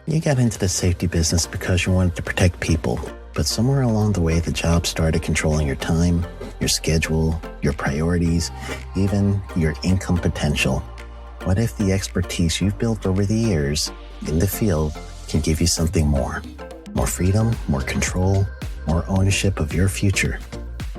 You got into the safety business because you wanted to protect people, but somewhere along the way, the job started controlling your time, your schedule, your priorities, even your income potential. What if the expertise you've built over the years in the field can give you something more? More freedom, more control, more ownership of your future.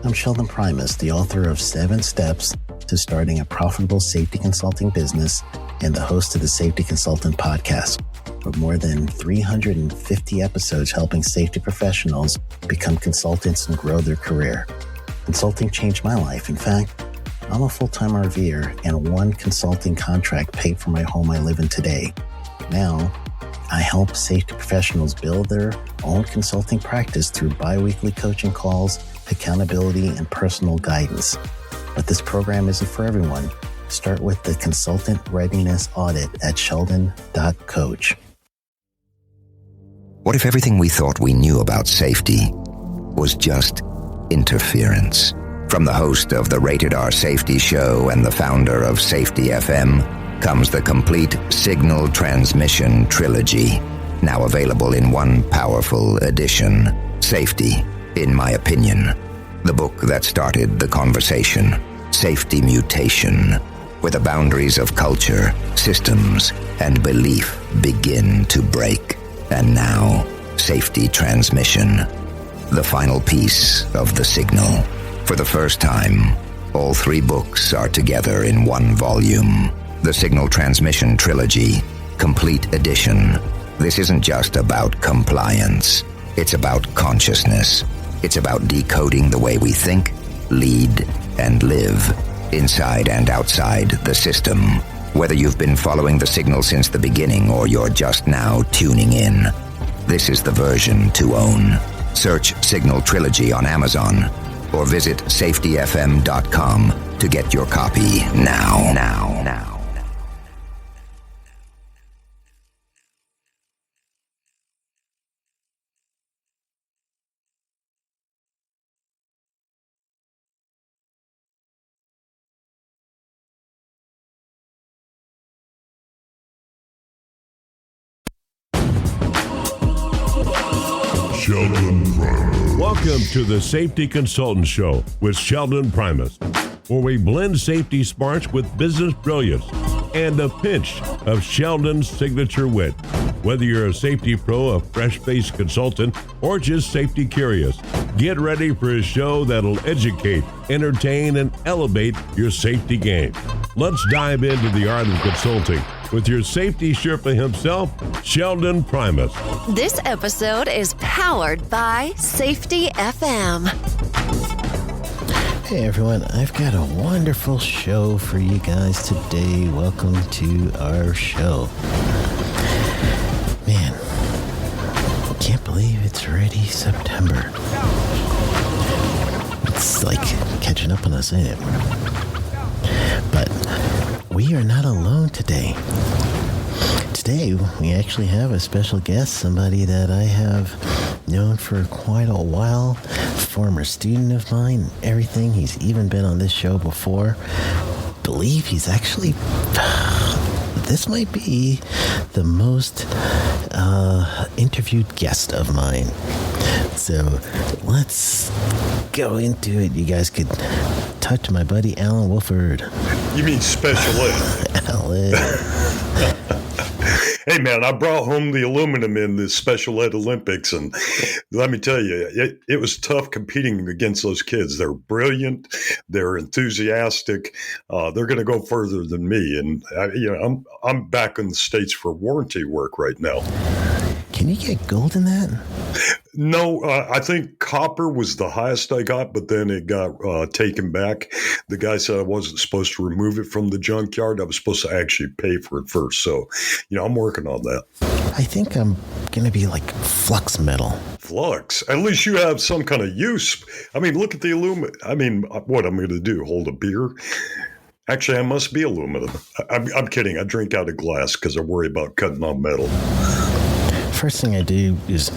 I'm Sheldon Primus, the author of 7 Steps to Starting a Profitable Safety Consulting Business and the host of the Safety Consultant Podcast, with more than 350 episodes helping safety professionals become consultants and grow their career. Consulting changed my life. In fact, I'm a full-time RVer, and one consulting contract paid for my home I live in today. Now, I help safety professionals build their own consulting practice through bi-weekly coaching calls, accountability, and personal guidance. But this program isn't for everyone. Start with the Consultant Readiness Audit at sheldon.coach. What if everything we thought we knew about safety was just interference? From the host of the Rated R Safety Show and the founder of Safety FM comes the complete Signal Transmission Trilogy, now available in one powerful edition. Safety, in my opinion, the book that started the conversation. Safety Mutation, where the boundaries of culture, systems, and belief begin to break. And now, Safety Transmission, the final piece of the signal. For the first time, all 3 books are together in one volume. The Signal Transmission Trilogy, Complete Edition. This isn't just about compliance. It's about consciousness. It's about decoding the way we think, lead, and live, inside and outside the system. Whether you've been following the signal since the beginning or you're just now tuning in, this is the version to own. Search Signal Trilogy on Amazon or visit safetyfm.com to get your copy now. Sheldon Primus. Welcome to the Safety Consultant Show with Sheldon Primus, where we blend safety smarts with business brilliance and a pinch of Sheldon's signature wit. Whether you're a safety pro, a fresh-faced consultant, or just safety curious, get ready for a show that'll educate, entertain, and elevate your safety game. Let's dive into the art of consulting with your safety Sherpa himself, Sheldon Primus. This episode is powered by Safety FM. Hey everyone, I've got a wonderful show for you guys today. Welcome to our show. Man, I can't believe it's already September. It's like catching up on us, ain't it? But we are not alone today. Today, we actually have a special guest, somebody that I have known for quite a while, former student of mine, everything. He's even been on this show before. Believe he's actually, this might be the most interviewed guest of mine. So let's go into it. You guys could talk to my buddy Allen Woffard. You mean special ed? Allen. Hey, man, I brought home the aluminum in the special ed Olympics, and let me tell you, it was tough competing against those kids. They're brilliant. They're enthusiastic. They're going to go further than me, and I'm back in the States for warranty work right now. Can you get gold in that? No, I think copper was the highest I got, but then it got taken back. The guy said I wasn't supposed to remove it from the junkyard. I was supposed to actually pay for it first. So, I'm working on that. I think I'm going to be like flux metal. Flux? At least you have some kind of use. I mean, look at the aluminum. I mean, what I'm going to do, hold a beer? Actually, I must be aluminum. I'm kidding. I drink out of glass because I worry about cutting on metal. First thing I do is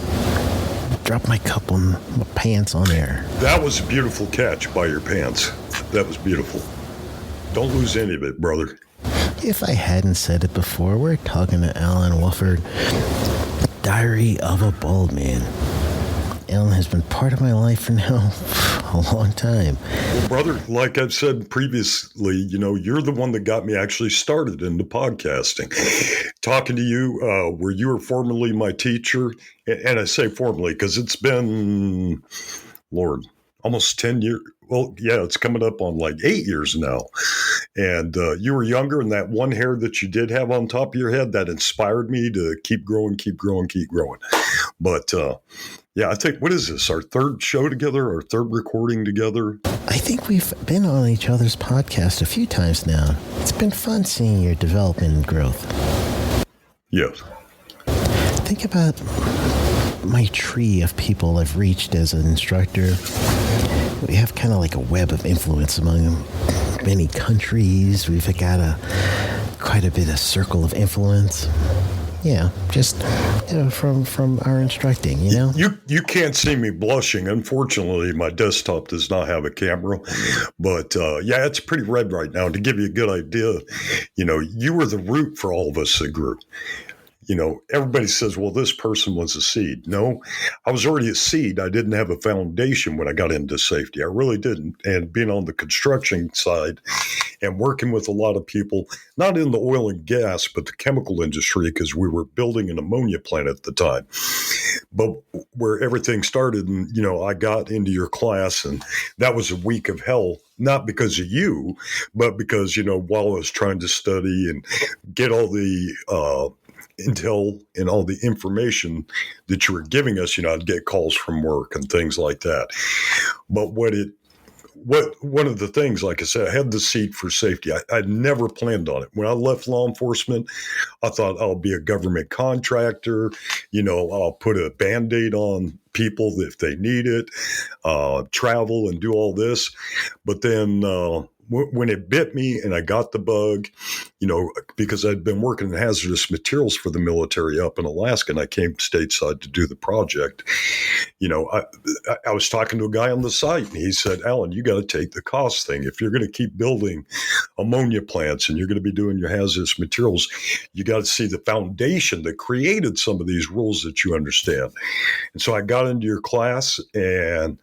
drop my cup on my pants on air. That was a beautiful catch by your pants. That was beautiful. Don't lose any of it, brother. If I hadn't said it before, we're talking to Allen Woffard. Diary of a Bald Man. Allen has been part of my life for now a long time. Well, brother, like I've said previously, you're the one that got me actually started into podcasting. Talking to you, where you were formerly my teacher, and I say formerly because it's been, Lord, almost 10 years. Well, yeah, it's coming up on like 8 years now. And you were younger, and that one hair that you did have on top of your head, that inspired me to keep growing. But yeah, I think, what is this, our third show together, our third recording together? I think we've been on each other's podcast a few times now. It's been fun seeing your development and growth. Yes. Think about my tree of people I've reached as an instructor. We have kind of like a web of influence among many countries. We've got quite a bit of circle of influence. Yeah, just from our instructing, You can't see me blushing. Unfortunately, my desktop does not have a camera. But yeah, it's pretty red right now. To give you a good idea, you were the root for all of us that grew. Everybody says, well, this person was a seed. No, I was already a seed. I didn't have a foundation when I got into safety. I really didn't. And being on the construction side and working with a lot of people, not in the oil and gas, but the chemical industry, because we were building an ammonia plant at the time. But where everything started, and, I got into your class, and that was a week of hell. Not because of you, but because, while I was trying to study and get all the intel and all the information that you were giving us, I'd get calls from work and things like that. But one of the things, like I said, I had the seed for safety. I never planned on it. When I left law enforcement, I thought I'll be a government contractor. I'll put a Band-Aid on people if they need it, travel and do all this. But then when it bit me and I got the bug, because I'd been working in hazardous materials for the military up in Alaska, and I came stateside to do the project. I was talking to a guy on the site, and he said, Allen, you got to take the cost thing. If you're going to keep building ammonia plants and you're going to be doing your hazardous materials, you got to see the foundation that created some of these rules that you understand. And so I got into your class, and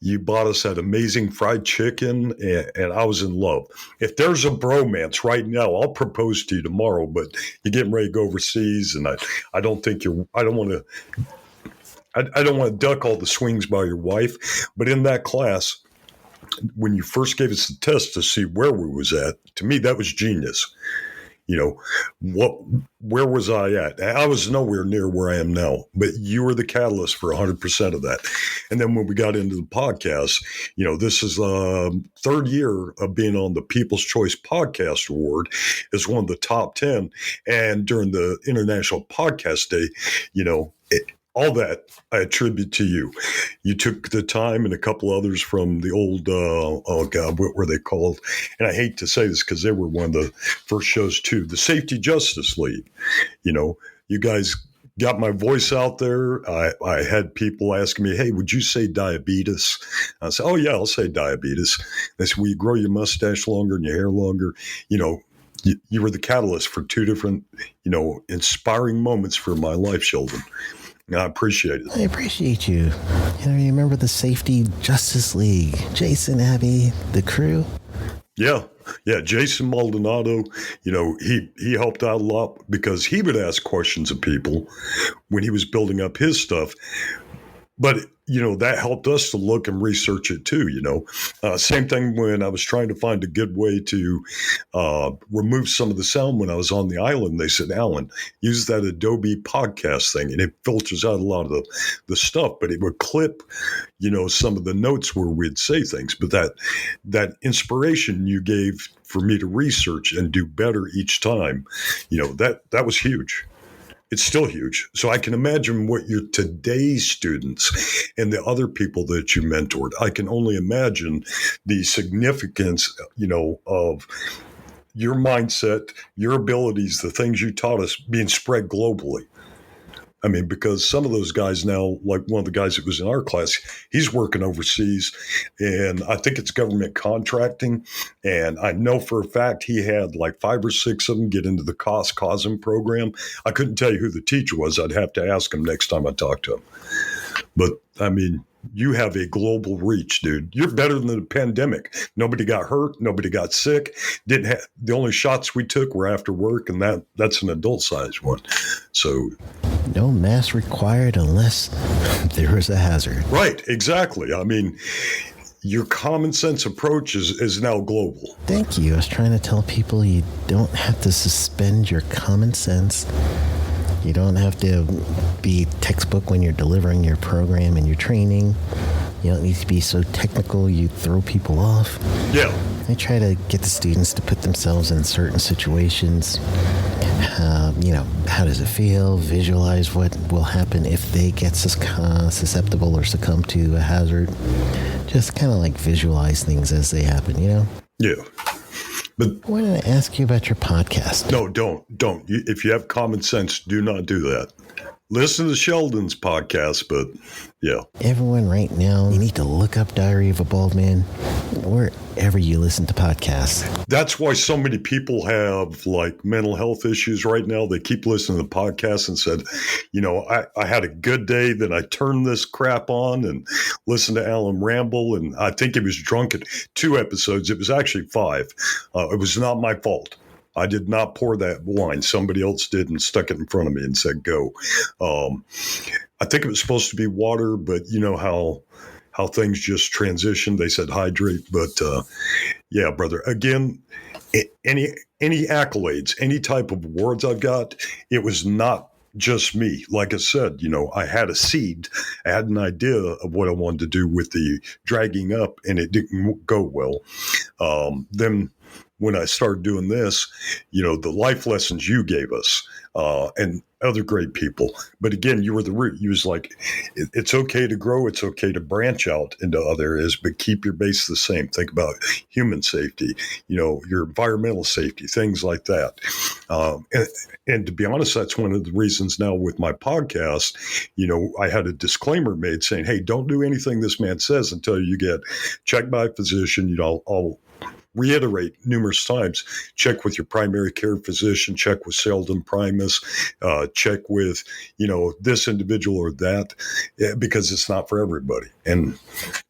you bought us that amazing fried chicken, and I was in love. If there's a bromance right now, I'll propose to you tomorrow, but you're getting ready to go overseas, and I don't want to duck all the swings by your wife. But in that class, when you first gave us the test to see where we was at, to me, that was genius. Where was I at? I was nowhere near where I am now, but you were the catalyst for 100% of that. And then when we got into the podcast, this is third year of being on the People's Choice Podcast Award as one of the top 10. And during the International Podcast Day, all that I attribute to you. You took the time, and a couple others from the old, what were they called? And I hate to say this because they were one of the first shows too, the Safety Justice League. You guys got my voice out there. I had people asking me, hey, would you say diabetes? I said, oh yeah, I'll say diabetes. They said, will you grow your mustache longer and your hair longer? You were the catalyst for two different, inspiring moments for my life, Sheldon. I appreciate it. I appreciate you. You remember the Safety Justice League? Jason, Abby, the crew? Yeah. Jason Maldonado, he helped out a lot because he would ask questions of people when he was building up his stuff. But, that helped us to look and research it too, Same thing when I was trying to find a good way to remove some of the sound when I was on the island. They said, Allen, use that Adobe podcast thing, and it filters out a lot of the stuff, but it would clip, some of the notes where we'd say things. But that inspiration you gave for me to research and do better each time, that was huge. It's still huge. So I can imagine what your today's students and the other people that you mentored, I can only imagine the significance, of your mindset, your abilities, the things you taught us being spread globally. I mean, because some of those guys now, like one of the guys that was in our class, he's working overseas, and I think it's government contracting. And I know for a fact he had like 5 or 6 of them get into the CAUSM program. I couldn't tell you who the teacher was. I'd have to ask him next time I talk to him. But I mean, you have a global reach, dude. You're better than the pandemic. Nobody got hurt. Nobody got sick. The only shots we took were after work, and that's an adult-sized one. So, no mask required unless there is a hazard. Right, exactly. I mean, your common sense approach is now global. Thank you. I was trying to tell people you don't have to suspend your common sense. You don't have to be textbook when you're delivering your program and your training. You don't need to be so technical you throw people off. Yeah. I try to get the students to put themselves in certain situations. How does it feel? Visualize what will happen if they get susceptible or succumb to a hazard. Just kind of like visualize things as they happen, Yeah. But I wanted to ask you about your podcast. No, don't. If you have common sense, do not do that. Listen to Sheldon's podcast, but yeah. Everyone right now, you need to look up Diary of a Bald Man wherever you listen to podcasts. That's why so many people have like mental health issues right now. They keep listening to the podcast and said, I had a good day, then I turned this crap on and listened to Alan ramble. And I think he was drunk at 2 episodes. It was actually 5. It was not my fault. I did not pour that wine. Somebody else did and stuck it in front of me and said, go. I think it was supposed to be water, but you know how things just transition. They said hydrate. But yeah, brother, again, any accolades, any type of awards I've got, it was not just me. Like I said, I had a seed. I had an idea of what I wanted to do with the dragging up, and it didn't go well. Then when I started doing this, the life lessons you gave us, and other great people. But again, you were the root. You was like, it's okay to grow. It's okay to branch out into other areas, but keep your base the same. Think about human safety, your environmental safety, things like that. And to be honest, that's one of the reasons now with my podcast, I had a disclaimer made saying, hey, don't do anything this man says until you get checked by a physician. I'll reiterate numerous times, check with your primary care physician, check with Sheldon Primus, check with, this individual or that, because it's not for everybody. And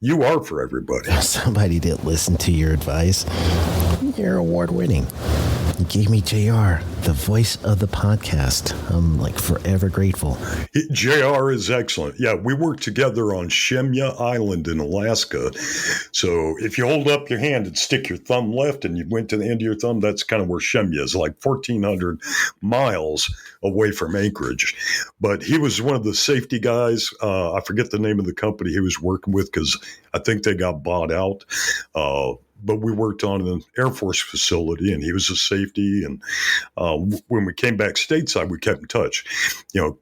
you are for everybody. Somebody did listen to your advice. You're award-winning. You gave me JR, the voice of the podcast. I'm forever grateful. JR is excellent. Yeah, we worked together on Shemya Island in Alaska. So if you hold up your hand and stick your thumb left and you went to the end of your thumb, that's kind of where Shemya is, 1,400 miles away from Anchorage. But he was one of the safety guys. I forget the name of the company he was working with because I think they got bought out. But we worked on an Air Force facility, and he was a safety. And when we came back stateside, we kept in touch,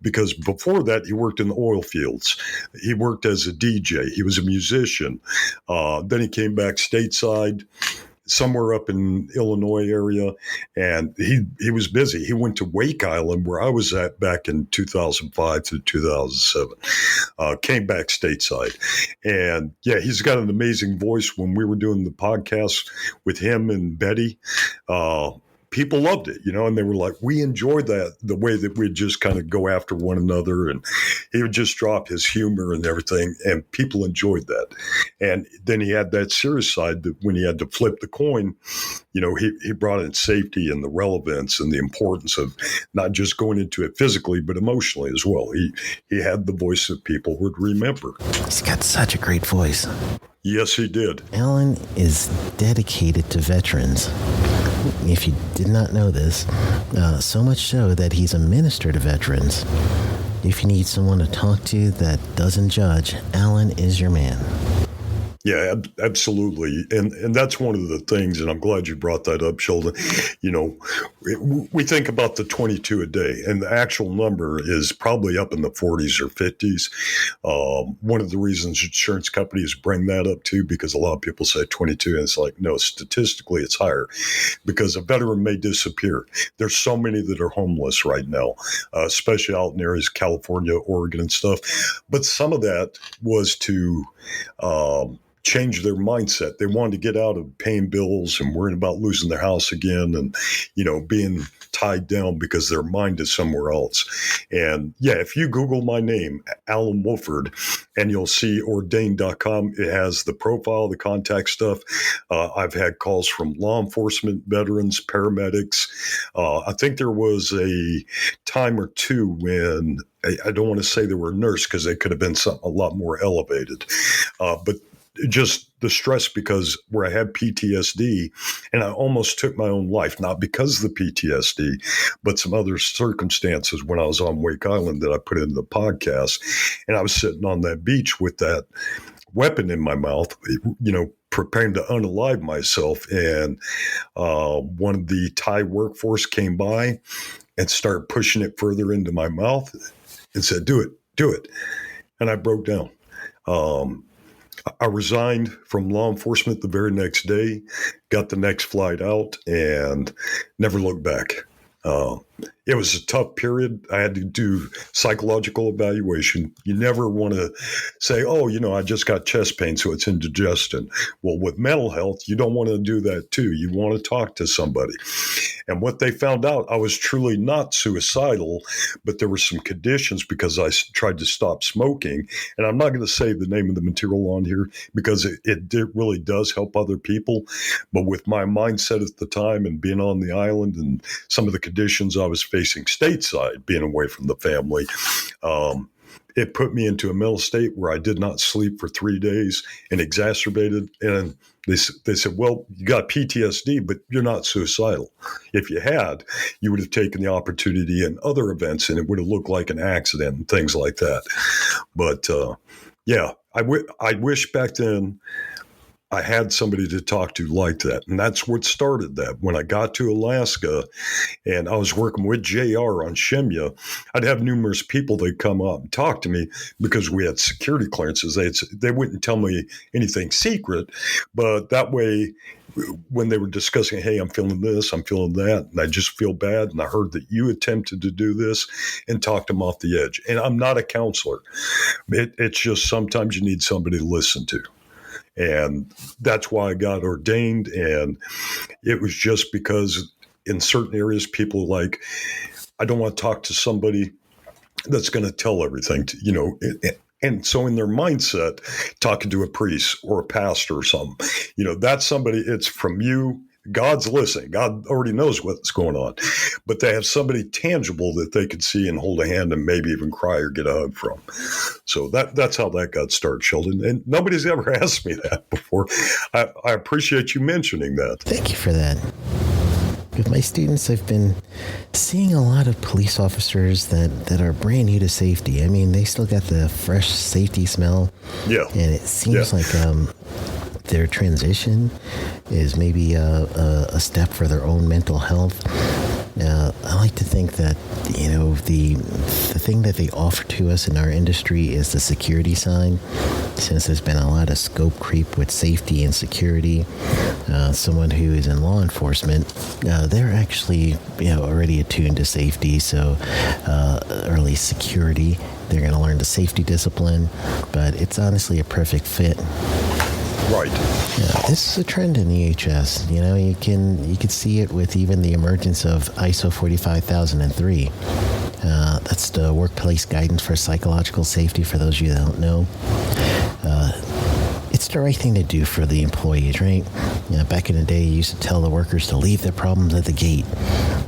because before that, he worked in the oil fields. He worked as a DJ. He was a musician. Then he came back stateside, somewhere up in Illinois area, and he was busy. He went to Wake Island, where I was at back in 2005 to 2007, came back stateside. And yeah, he's got an amazing voice. When we were doing the podcast with him and Betty, people loved it, and they were like, we enjoyed that, the way that we'd just kind of go after one another, and he would just drop his humor and everything, and people enjoyed that. And then he had that serious side that when he had to flip the coin, he brought in safety and the relevance and the importance of not just going into it physically, but emotionally as well. He had the voice that people would remember. He's got such a great voice. Yes, he did. Alan is dedicated to veterans. If you did not know this, so much so that he's a minister to veterans. If you need someone to talk to that doesn't judge, Alan is your man. Yeah, absolutely. And that's one of the things, and I'm glad you brought that up, Sheldon. You know, we think about the 22 a day, and the actual number is probably up in the 40s or 50s. One of the reasons insurance companies bring that up too, because a lot of people say 22, and it's like, no, statistically it's higher because a veteran may disappear. There's so many that are homeless right now, especially out in areas, California, Oregon and stuff. But some of that was to change their mindset. They wanted to get out of paying bills and worrying about losing their house again and, you know, being tied down because their mind is somewhere else. And yeah, if you Google my name, Allen Woffard, and you'll see ordained.com, it has the profile, the contact stuff. I've had calls from law enforcement, veterans, paramedics. I think there was a time or two when I don't want to say they were a nurse because they could have been something a lot more elevated. But just the stress because where I had PTSD and I almost took my own life, not because of the PTSD, but some other circumstances when I was on Wake Island that I put in the podcast. And I was sitting on that beach with that weapon in my mouth, you know, preparing to unalive myself. And one of the Thai workforce came by and started pushing it further into my mouth and said, do it. And I broke down. I resigned from law enforcement the very next day, got the next flight out, and never looked back. It was a tough period. I had to do psychological evaluation. You never want to say, oh, you know, I just got chest pain, so it's indigestion. Well, with mental health, you don't want to do that too. You want to talk to somebody. And what they found out, I was truly not suicidal, but there were some conditions because I tried to stop smoking. And I'm not going to say the name of the material on here because it really does help other people. But with my mindset at the time and being on the island and some of the conditions I was facing stateside, being away from the family, it put me into a mental state where I did not sleep for 3 days and exacerbated. And they said, well, you got PTSD, but you're not suicidal. If you had, you would have taken the opportunity in other events and it would have looked like an accident and things like that. But yeah, I wish back then I had somebody to talk to like that. And that's what started that. When I got to Alaska and I was working with JR on Shemya, I'd have numerous people that come up and talk to me because we had security clearances. They wouldn't tell me anything secret, but that way, when they were discussing, hey, I'm feeling this, I'm feeling that, and I just feel bad, and I heard that you attempted to do this, and talked them off the edge. And I'm not a counselor. It's just sometimes you need somebody to listen to. And that's why I got ordained. And it was just because in certain areas, people like, I don't want to talk to somebody that's going to tell everything to, you know. And so in their mindset, talking to a priest or a pastor or something, you know, that's somebody, it's from you. God's listening. God already knows what's going on. But they have somebody tangible that they could see and hold a hand and maybe even cry or get a hug from. So that's how that got started, Sheldon. And nobody's ever asked me that before. I appreciate you mentioning that. Thank you for that. With my students, I've been seeing a lot of police officers that are brand new to safety. I mean, they still got the fresh safety smell. Yeah. And it seems like their transition is maybe a step for their own mental health. I like to think that, you know, the thing that they offer to us in our industry is the security side. Since there's been a lot of scope creep with safety and security, someone who is in law enforcement, they're actually, you know, already attuned to safety. So, or at least security, they're going to learn the safety discipline. But it's honestly a perfect fit. Right. Yeah, this is a trend in EHS. You know, you can see it with even the emergence of ISO 45003. That's the workplace guidance for psychological safety. For those of you that don't know, it's the right thing to do for the employees, right? You know, back in the day, you used to tell the workers to leave their problems at the gate,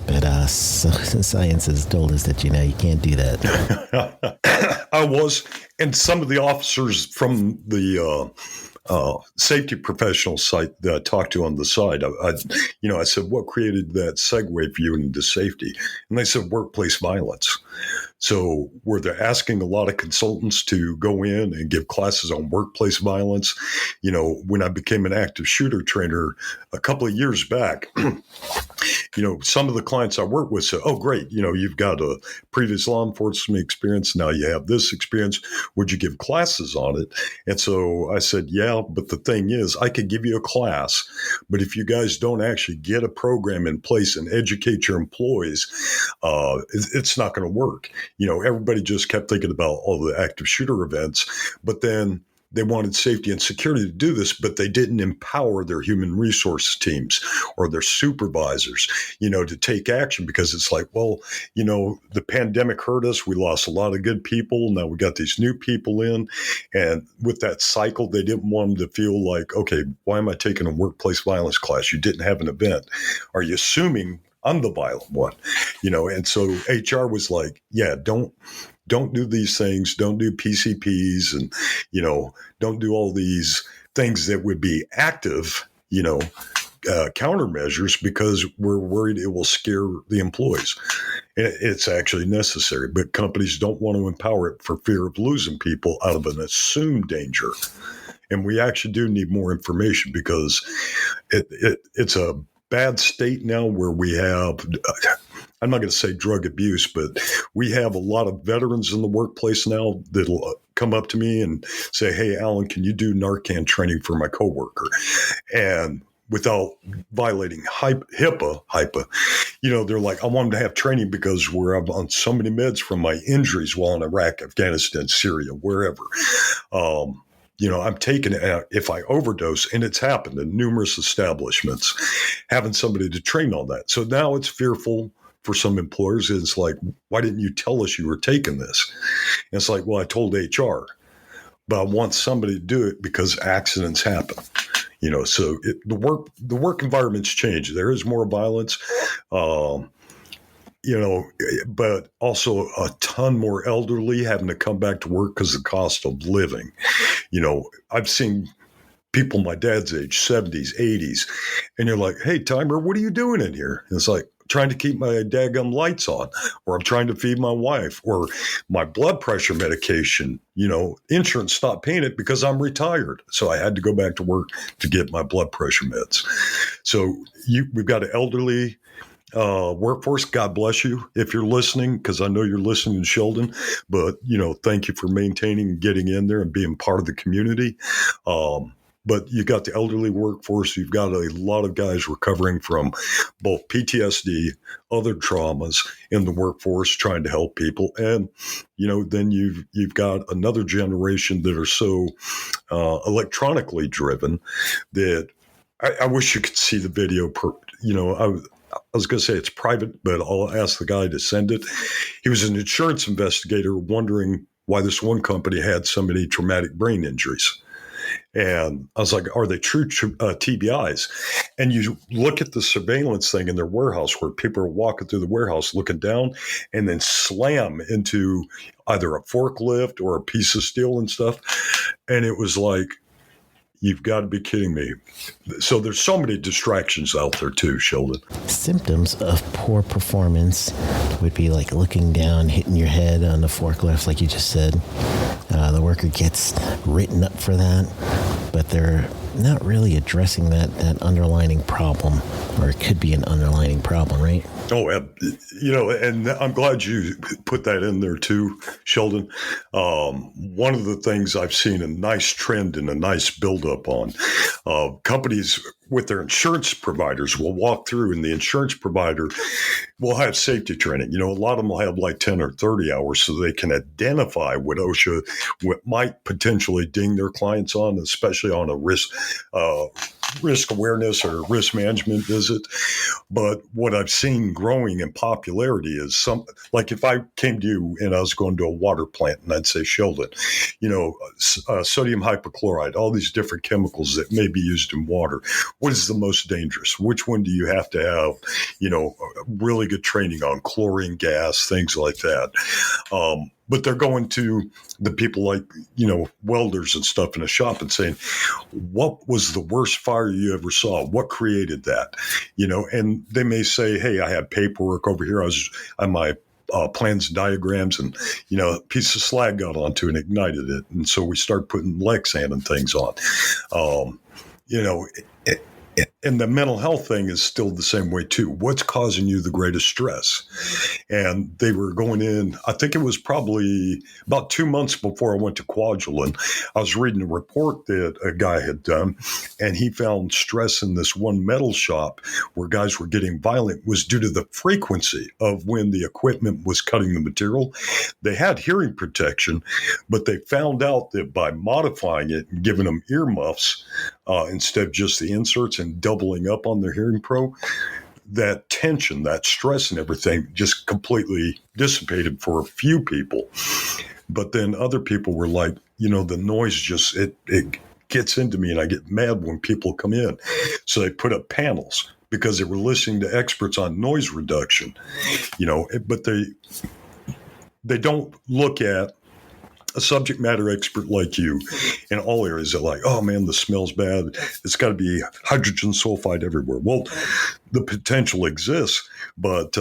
but science has told us that, you know, you can't do that. I was, and some of the officers from the safety professional site that I talked to on the side, I said, what created that segue for you into safety? And they said workplace violence. So were they asking a lot of consultants to go in and give classes on workplace violence? When I became an active shooter trainer a couple of years back, some of the clients I work with said, oh, great, you've got a previous law enforcement experience. Now you have this experience. Would you give classes on it? And so I said, yeah, but the thing is, I could give you a class, but if you guys don't actually get a program in place and educate your employees, it's not going to work. Everybody just kept thinking about all the active shooter events, but then they wanted safety and security to do this, but they didn't empower their human resources teams or their supervisors, to take action, because it's like, well, the pandemic hurt us. We lost a lot of good people. Now we got these new people in. And with that cycle, they didn't want them to feel like, okay, why am I taking a workplace violence class? You didn't have an event. Are you assuming I'm the violent one? And so HR was like, yeah, don't do these things. Don't do PCPs and, don't do all these things that would be active, countermeasures, because we're worried it will scare the employees. It's actually necessary, but companies don't want to empower it for fear of losing people out of an assumed danger. And we actually do need more information, because it's a bad state now where we have, I'm not going to say drug abuse, but we have a lot of veterans in the workplace now that'll come up to me and say, hey, Allen, can you do Narcan training for my coworker? And without violating HIPAA, they're like, I want them to have training because I'm on so many meds from my injuries while in Iraq, Afghanistan, Syria, wherever. I'm taking it if I overdose, and it's happened in numerous establishments, having somebody to train on that. So now it's fearful for some employers. It's like, why didn't you tell us you were taking this? And it's like, well, I told HR, but I want somebody to do it because accidents happen. So the work environment's changed. There is more violence, but also a ton more elderly having to come back to work because of the cost of living. I've seen people my dad's age, 70s, 80s, and you're like, hey, Timer, what are you doing in here? And it's like, trying to keep my daggum lights on, or I'm trying to feed my wife, or my blood pressure medication, insurance stopped paying it because I'm retired. So I had to go back to work to get my blood pressure meds. So we've got an elderly workforce. God bless you if you're listening, because I know you're listening to Sheldon, but thank you for maintaining and getting in there and being part of the community. But you got the elderly workforce. You've got a lot of guys recovering from both PTSD, other traumas in the workforce, trying to help people. And, then you've got another generation that are so electronically driven that I wish you could see the video. I was going to say it's private, but I'll ask the guy to send it. He was an insurance investigator wondering why this one company had so many traumatic brain injuries. And I was like, are they true TBIs? And you look at the surveillance thing in their warehouse where people are walking through the warehouse looking down and then slam into either a forklift or a piece of steel and stuff. And it was like, you've got to be kidding me. So there's so many distractions out there too, Sheldon. Symptoms of poor performance would be like looking down, hitting your head on the forklift, like you just said. The worker gets written up for that, but they're not really addressing that underlying problem, or it could be an underlying problem, right? Oh, and I'm glad you put that in there too, Sheldon. One of the things I've seen a nice trend and a nice buildup on, companies with their insurance providers will walk through, and the insurance provider will have safety training. A lot of them will have like 10 or 30 hours so they can identify what OSHA might potentially ding their clients on, especially on a risk awareness or risk management visit. But what I've seen growing in popularity is like if I came to you and I was going to a water plant and I'd say, Sheldon, sodium hypochlorite, all these different chemicals that may be used in water. What is the most dangerous? Which one do you have to have, really good training on? Chlorine gas, things like that. But they're going to the people like, welders and stuff in a shop and saying, what was the worst fire you ever saw? What created that? And they may say, hey, I had paperwork over here. I plans and diagrams, and, a piece of slag got onto and ignited it. And so we started putting Lexan and things on. And the mental health thing is still the same way too. What's causing you the greatest stress? And they were going in, I think it was probably about 2 months before I went to Kwajalein. I was reading a report that a guy had done, and he found stress in this one metal shop where guys were getting violent was due to the frequency of when the equipment was cutting the material. They had hearing protection, but they found out that by modifying it and giving them earmuffs instead of just the inserts and doubling up on their hearing pro, that tension, that stress and everything just completely dissipated for a few people. But then other people were like, the noise just, it gets into me and I get mad when people come in. So they put up panels because they were listening to experts on noise reduction, but they don't look at a subject matter expert like you in all areas. They're like, oh man, the smell's bad. It's got to be hydrogen sulfide everywhere. Well, the potential exists, but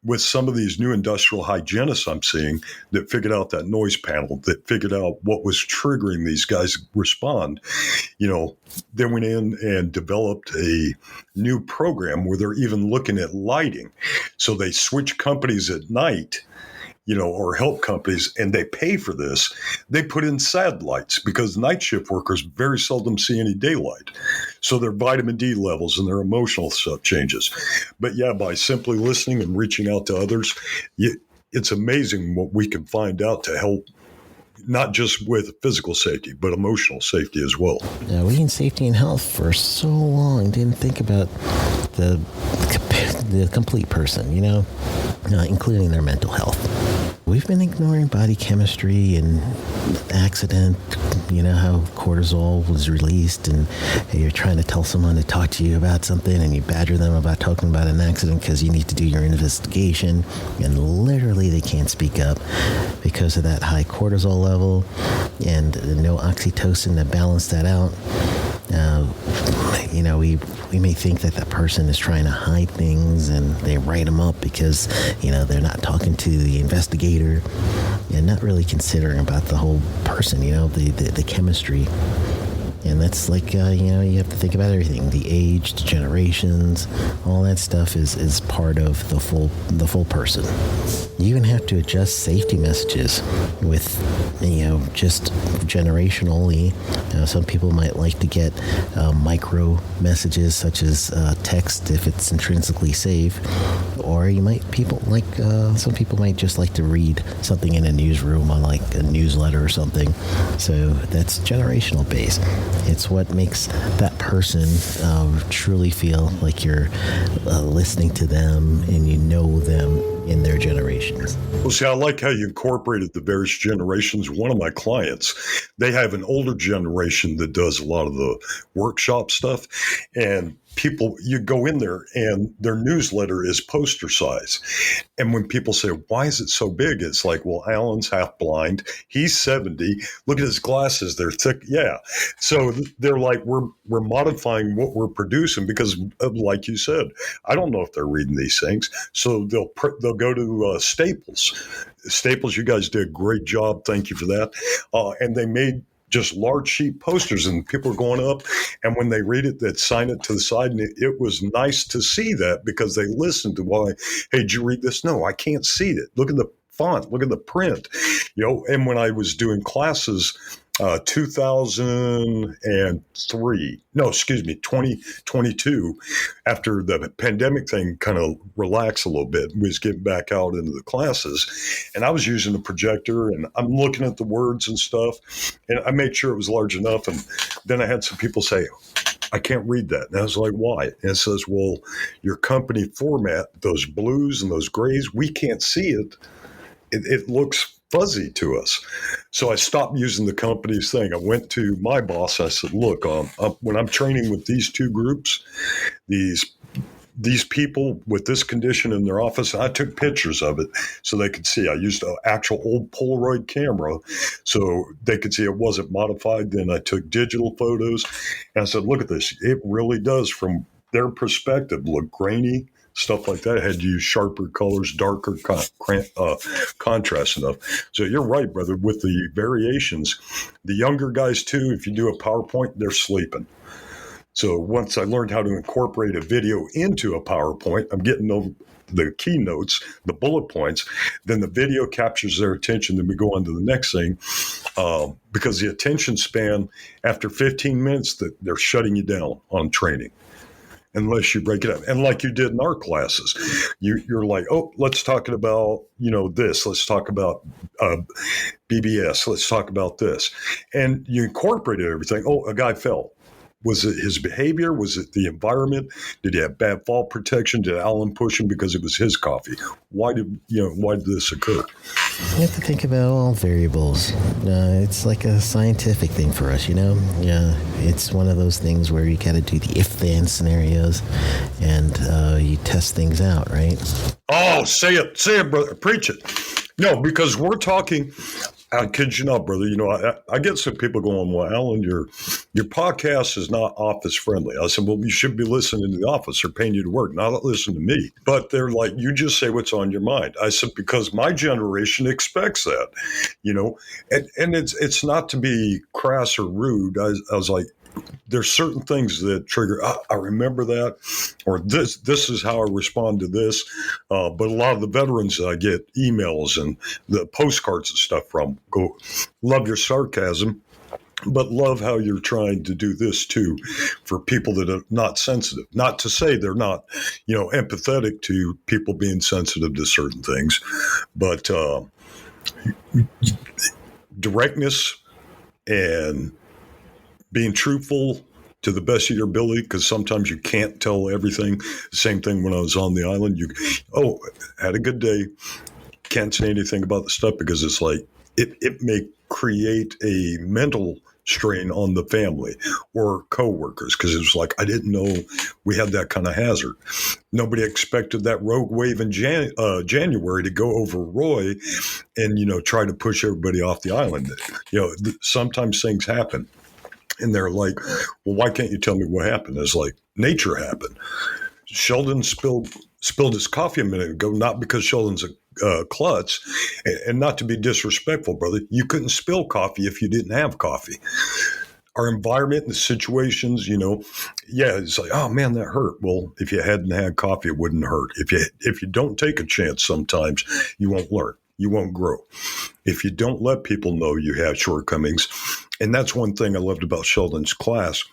with some of these new industrial hygienists I'm seeing that figured out that noise panel, that figured out what was triggering these guys respond, they went in and developed a new program where they're even looking at lighting. So they switch companies at night, or help companies, and they pay for this. They put in SAD lights because night shift workers very seldom see any daylight. So their vitamin D levels and their emotional stuff changes. But yeah, by simply listening and reaching out to others, it's amazing what we can find out to help, not just with physical safety, but emotional safety as well. We in safety and health for so long didn't think about the complete person, including their mental health. We've been ignoring body chemistry and accident, how cortisol was released, and you're trying to tell someone to talk to you about something and you badger them about talking about an accident because you need to do your investigation, and literally they can't speak up because of that high cortisol level and no oxytocin to balance that out. We may think that that person is trying to hide things, and they write them up because, they're not talking to the investigator and not really considering about the whole person, the chemistry. And that's like, you have to think about everything. The age, the generations, all that stuff is part of the full person. You even have to adjust safety messages with, just generationally. Some people might like to get micro messages such as text if it's intrinsically safe, or some people might just like to read something in a newsroom on like a newsletter or something. So that's generational based. It's what makes that person truly feel like you're listening to them and you know them in their generations. Well, see, I like how you incorporated the various generations. One of my clients, they have an older generation that does a lot of the workshop stuff, and people, you go in there and their newsletter is poster size. And when people say, why is it so big? It's like, well, Alan's half blind. He's 70. Look at his glasses. They're thick. Yeah. So they're like, we're modifying what we're producing because, like you said, I don't know if they're reading these things. So they'll go to Staples. Staples, you guys did a great job. Thank you for that. And they made just large sheet posters, and people are going up, and when they read it, they'd sign it to the side, and it was nice to see that because they listened to why, hey, did you read this? No, I can't see it. Look at the font, look at the print, and when I was doing classes, 2022, after the pandemic thing kind of relaxed a little bit, was getting back out into the classes, and I was using the projector and I'm looking at the words and stuff, and I made sure it was large enough, and then I had some people say, I can't read that. And I was like, why? And it says, well, your company format, those blues and those grays, we can't see it. It looks fuzzy to us. So I stopped using the company's thing. I went to my boss. I said, look, when I'm training with these two groups, these people with this condition in their office, I took pictures of it so they could see. I used an actual old Polaroid camera so they could see it wasn't modified. Then I took digital photos and I said, look at this. It really does, from their perspective, look grainy, stuff like that. I had to use sharper colors, darker contrast enough. So you're right, brother, with the variations. The younger guys, too, if you do a PowerPoint, they're sleeping. So once I learned how to incorporate a video into a PowerPoint, I'm getting the keynotes, the bullet points, then the video captures their attention. Then we go on to the next thing, because the attention span after 15 minutes, they're shutting you down on training unless you break it up. And like you did in our classes, you're like, oh, let's talk about, this. Let's talk about BBS. Let's talk about this. And you incorporated everything. Oh, a guy fell. Was it his behavior? Was it the environment? Did he have bad fall protection? Did Allen push him because it was his coffee? Why did this occur? You have to think about all variables. It's like a scientific thing for us, Yeah, it's one of those things where you got to do the if-then scenarios, and you test things out, right? Oh, say it, brother. Preach it. No, because we're talking. I kid you not, brother. I get some people going, well, Alan, your podcast is not office friendly. I said, well, you should be listening to the office. They're paying you to work, not listen to me. But they're like, you just say what's on your mind. I said, because my generation expects that, and it's not to be crass or rude. I was like, there's certain things that trigger, I remember that, or this is how I respond to this. But a lot of the veterans that I get emails and the postcards and stuff from go, love your sarcasm, but love how you're trying to do this too for people that are not sensitive. Not to say they're not, empathetic to people being sensitive to certain things, but directness and being truthful to the best of your ability, because sometimes you can't tell everything. The same thing when I was on the island. Had a good day. Can't say anything about the stuff because it's like it may create a mental strain on the family or coworkers, because it was like, I didn't know we had that kind of hazard. Nobody expected that rogue wave in January to go over Roy and, try to push everybody off the island. Sometimes things happen. And they're like, well, why can't you tell me what happened? It's like, nature happened. Sheldon spilled his coffee a minute ago, not because Sheldon's a klutz, and not to be disrespectful, brother. You couldn't spill coffee if you didn't have coffee. Our environment and the situations, it's like, oh man, that hurt. Well, if you hadn't had coffee, it wouldn't hurt. If you don't take a chance, sometimes you won't learn. You won't grow. If you don't let people know you have shortcomings. And that's one thing I loved about Sheldon's class,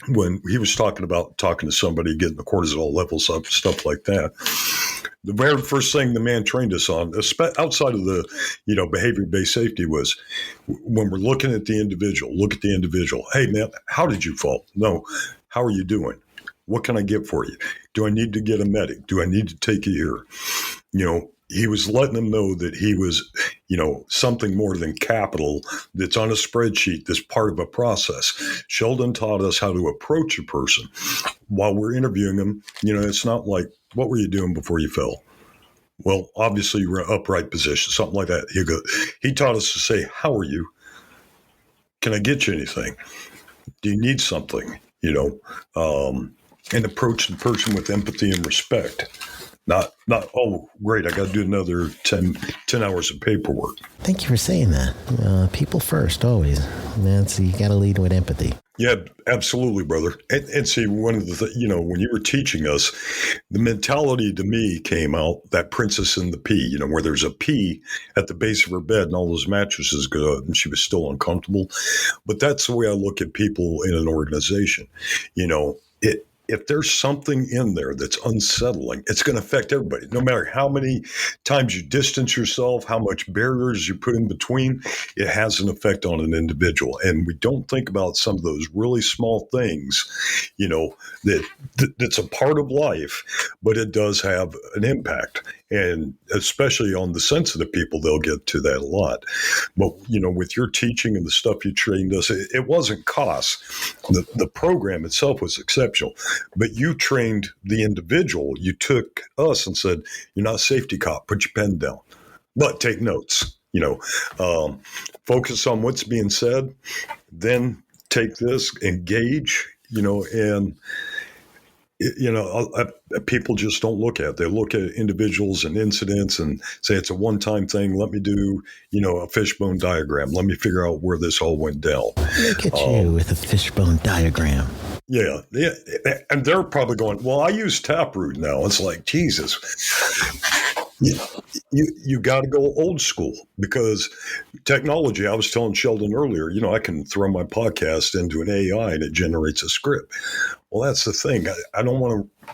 when he was talking to somebody, getting the cortisol levels up, stuff like that. The very first thing the man trained us on, outside of the, behavior-based safety, was when we're looking at the individual, look at the individual. Hey, man, how did you fall? No, how are you doing? What can I get for you? Do I need to get a medic? Do I need to take you here? He was letting them know that he was, something more than capital that's on a spreadsheet that's part of a process. Sheldon taught us how to approach a person while we're interviewing them. It's not like, what were you doing before you fell? Well, obviously you were in an upright position, something like that. He taught us to say, how are you? Can I get you anything? Do you need something? And approach the person with empathy and respect. Not, oh, great, I got to do another 10 hours of paperwork. Thank you for saying that. People first, always. So you got to lead with empathy. Yeah, absolutely, brother. And see, one of the when you were teaching us, the mentality to me came out, that princess in the pea, where there's a pea at the base of her bed and all those mattresses go up and she was still uncomfortable. But that's the way I look at people in an organization. If there's something in there that's unsettling, it's going to affect everybody. No matter how many times you distance yourself, how much barriers you put in between, it has an effect on an individual. And we don't think about some of those really small things, that's a part of life, but it does have an impact. And especially on the sensitive people, they'll get to that a lot. But, with your teaching and the stuff you trained us, it wasn't cost. The program itself was exceptional. But you trained the individual. You took us and said, you're not a safety cop. Put your pen down. But take notes. Focus on what's being said. Then take this, engage, and people just don't look at it. They look at individuals and incidents and say it's a one-time thing. Let me do, a fishbone diagram. Let me figure out where this all went down. Look at you with a fishbone diagram. Yeah. And they're probably going, well, I use Taproot now. It's like, Jesus. You got to go old school because technology, I was telling Sheldon earlier, I can throw my podcast into an AI and it generates a script. Well, that's the thing. I don't want to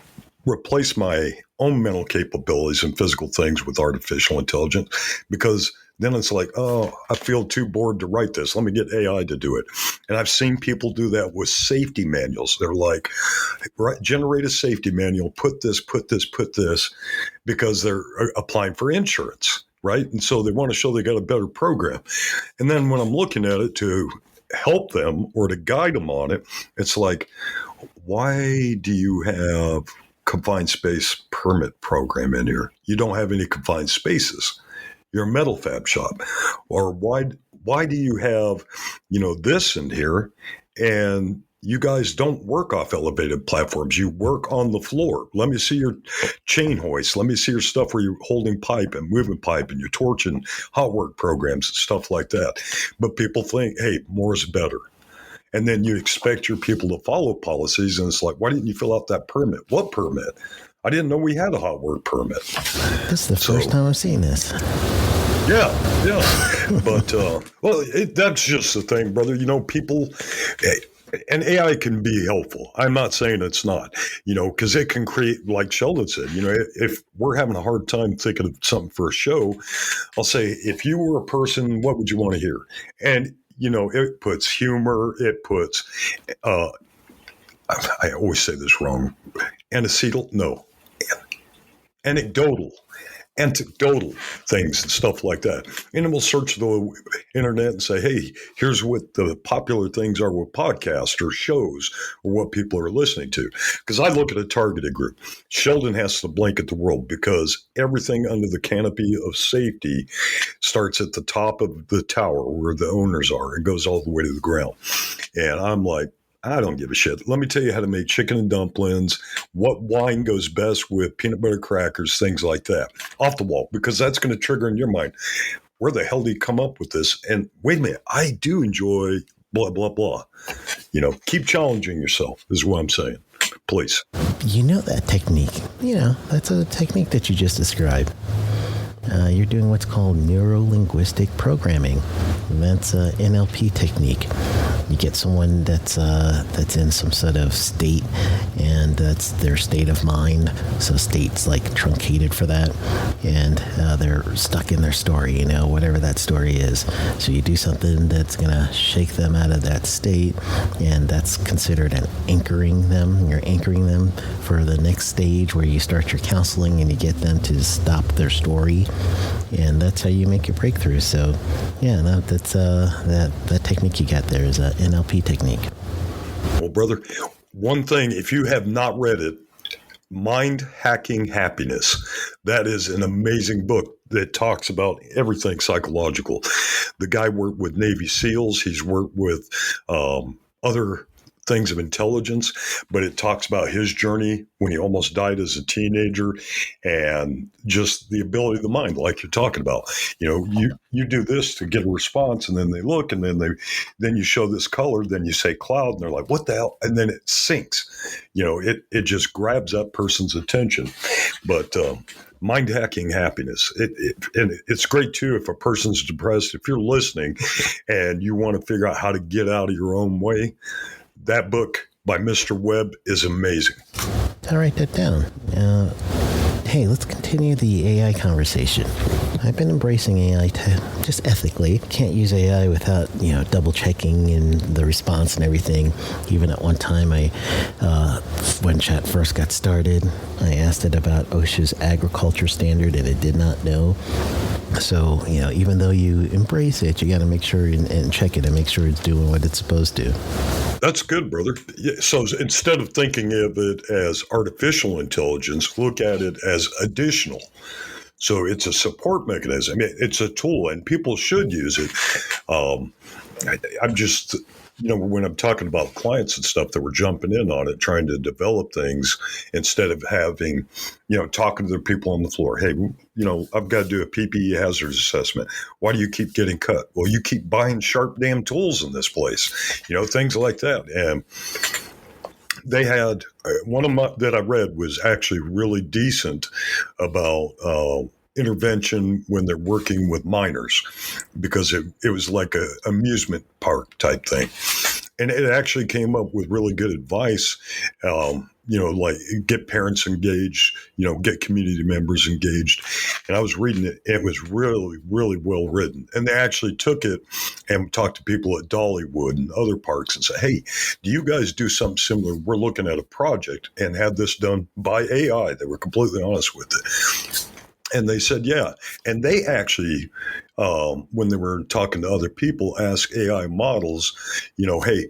replace my own mental capabilities and physical things with artificial intelligence because then it's like, oh, I feel too bored to write this. Let me get AI to do it. And I've seen people do that with safety manuals. They're like, generate a safety manual, put this, because they're applying for insurance, right? And so they want to show they got a better program. And then when I'm looking at it to help them or to guide them on it, it's like, why do you have confined space permit program in here? You don't have any confined spaces. You're a metal fab shop. Or why do you have, this in here and you guys don't work off elevated platforms. You work on the floor. Let me see your chain hoist. Let me see your stuff where you're holding pipe and moving pipe and your torch and hot work programs and stuff like that. But people think, hey, more is better. And then you expect your people to follow policies. And it's like, why didn't you fill out that permit? What permit? I didn't know we had a hot work permit. This is the first time I've seen this. Yeah. But, that's just the thing, brother. People, and AI can be helpful. I'm not saying it's not, because it can create, like Sheldon said, if we're having a hard time thinking of something for a show, I'll say, if you were a person, what would you want to hear? And, it puts humor, it puts, I always say this wrong, anecdotal things and stuff like that. And then we'll search the internet and say, hey, here's what the popular things are with podcasts or shows or what people are listening to. Because I look at a targeted group. Sheldon has to blanket the world because everything under the canopy of safety starts at the top of the tower where the owners are and goes all the way to the ground. And I'm like, I don't give a shit. Let me tell you how to make chicken and dumplings, what wine goes best with peanut butter crackers, things like that. Off the wall, because that's going to trigger in your mind, where the hell did he come up with this? And wait a minute, I do enjoy blah, blah, blah. Keep challenging yourself is what I'm saying. Please. That technique. That's a technique that you just described. You're doing what's called Neurolinguistic Programming. And that's an NLP technique. You get someone that's in some sort of state, and that's their state of mind. So state's like truncated for that, and they're stuck in their story, whatever that story is. So you do something that's going to shake them out of that state, and that's considered an anchoring them. You're anchoring them for the next stage where you start your counseling and you get them to stop their story. And that's how you make your breakthrough. So, yeah, that's that technique you got there is an NLP technique. Well, brother, one thing, if you have not read it, Mind Hacking Happiness. That is an amazing book that talks about everything psychological. The guy worked with Navy SEALs. He's worked with other things of intelligence, but it talks about his journey when he almost died as a teenager and just the ability of the mind, like you're talking about. You do this to get a response, and then they look, and then you show this color, then you say cloud, and they're like, what the hell? And then it sinks. It just grabs that person's attention. But Mind Hacking Happiness. And it's great too if a person's depressed. If you're listening and you want to figure out how to get out of your own way, that book by Mr. Webb is amazing. I'll write that down. Hey, let's continue the AI conversation. I've been embracing AI just ethically. Can't use AI without, double checking in the response and everything. Even at one time, when chat first got started, I asked it about OSHA's agriculture standard, and it did not know. So, even though you embrace it, you got to make sure and check it and make sure it's doing what it's supposed to. That's good, brother. So instead of thinking of it as artificial intelligence, look at it as additional. So it's a support mechanism. It's a tool, and people should use it. I'm just, when I'm talking about clients and stuff that were jumping in on it, trying to develop things instead of having, talking to the people on the floor. Hey, I've got to do a PPE hazards assessment. Why do you keep getting cut? Well, you keep buying sharp damn tools in this place, things like that. And they had one of my that I read was actually really decent about intervention when they're working with minors, because it was like a amusement park type thing. And it actually came up with really good advice, like get parents engaged, get community members engaged. And I was reading it. It was really, really well written. And they actually took it and talked to people at Dollywood and other parks and said, hey, do you guys do something similar? We're looking at a project, and had this done by AI. They were completely honest with it. And they said, yeah. And they actually, when they were talking to other people, asked AI models, hey,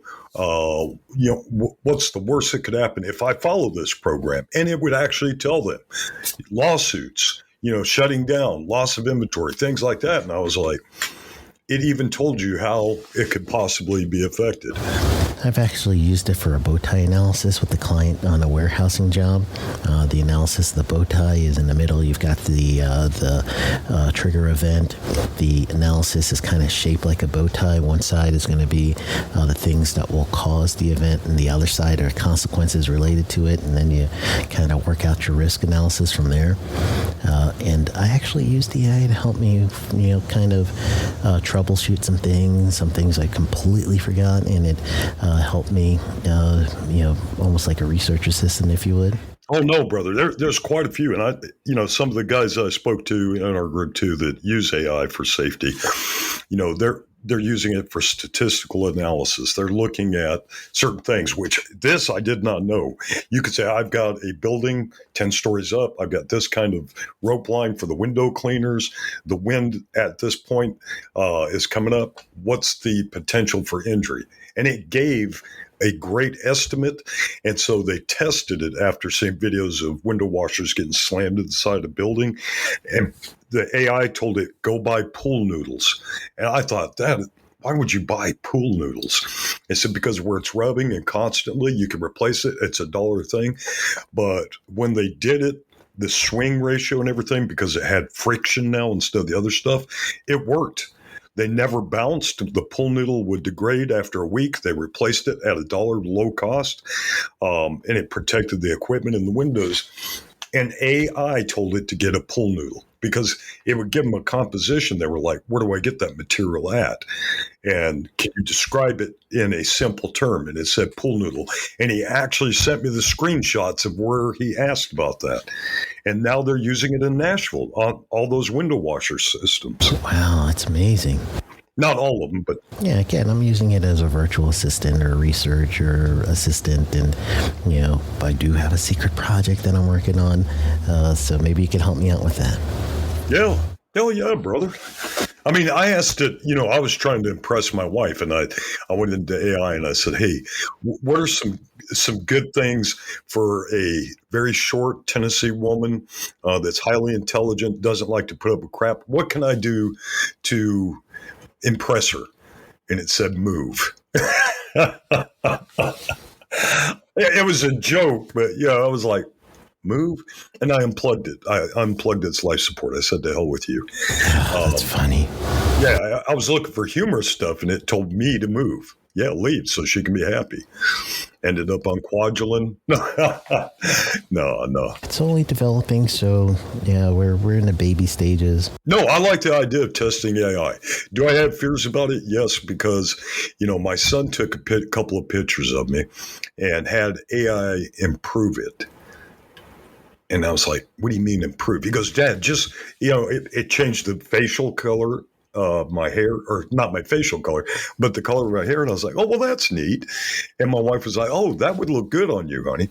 what's the worst that could happen if I follow this program? And it would actually tell them lawsuits, shutting down, loss of inventory, things like that. And I was like, it even told you how it could possibly be affected. I've actually used it for a bow tie analysis with the client on a warehousing job. The analysis of the bow tie is in the middle. You've got the trigger event. The analysis is kind of shaped like a bow tie. One side is going to be the things that will cause the event, and the other side are consequences related to it. And then you kind of work out your risk analysis from there. And I actually used the AI to help me, kind of troubleshoot some things I completely forgot, and it helped me, almost like a research assistant, if you would. Oh, no, brother. There's quite a few. And some of the guys I spoke to in our group too that use AI for safety, they're using it for statistical analysis. They're looking at certain things, which this I did not know. You could say, I've got a building 10 stories up. I've got this kind of rope line for the window cleaners. The wind at this point is coming up. What's the potential for injury? And it gave a great estimate. And so they tested it after seeing videos of window washers getting slammed into the side of the building. And the AI told it, go buy pool noodles. And I thought, why would you buy pool noodles? It said, because where it's rubbing and constantly, you can replace it. It's $1 thing. But when they did it, the swing ratio and everything, because it had friction now instead of the other stuff, it worked. They never bounced. The pool noodle would degrade after a week. They replaced it at $1 low cost, and it protected the equipment and the windows. And AI told it to get a pool noodle because it would give them a composition. They were like, where do I get that material at? And can you describe it in a simple term? And it said pool noodle. And he actually sent me the screenshots of where he asked about that. And now they're using it in Nashville on all those window washer systems. Wow, that's amazing. Not all of them, but... Yeah, again, I'm using it as a virtual assistant or a researcher assistant. And, I do have a secret project that I'm working on. So maybe you can help me out with that. Yeah. Hell yeah, brother. I mean, I asked it, I was trying to impress my wife, and I went into AI and I said, hey, what are some good things for a very short Tennessee woman that's highly intelligent, doesn't like to put up with crap? What can I do to impress her? And it said move. It was a joke, but I was like, move. And I unplugged it. I unplugged its life support. I said, to hell with you. That's funny. Yeah, I was looking for humorous stuff, and it told me to move. Yeah, leave so she can be happy. Ended up on Quadrilin. No. It's only developing, so yeah, we're in the baby stages. No, I like the idea of testing AI. Do I have fears about it? Yes, because my son took a couple of pictures of me and had AI improve it. And I was like, what do you mean improve? He goes, Dad, just, it changed the facial color of my hair, or not my facial color, but the color of my hair. And I was like, oh, well, that's neat. And my wife was like, oh, that would look good on you, honey.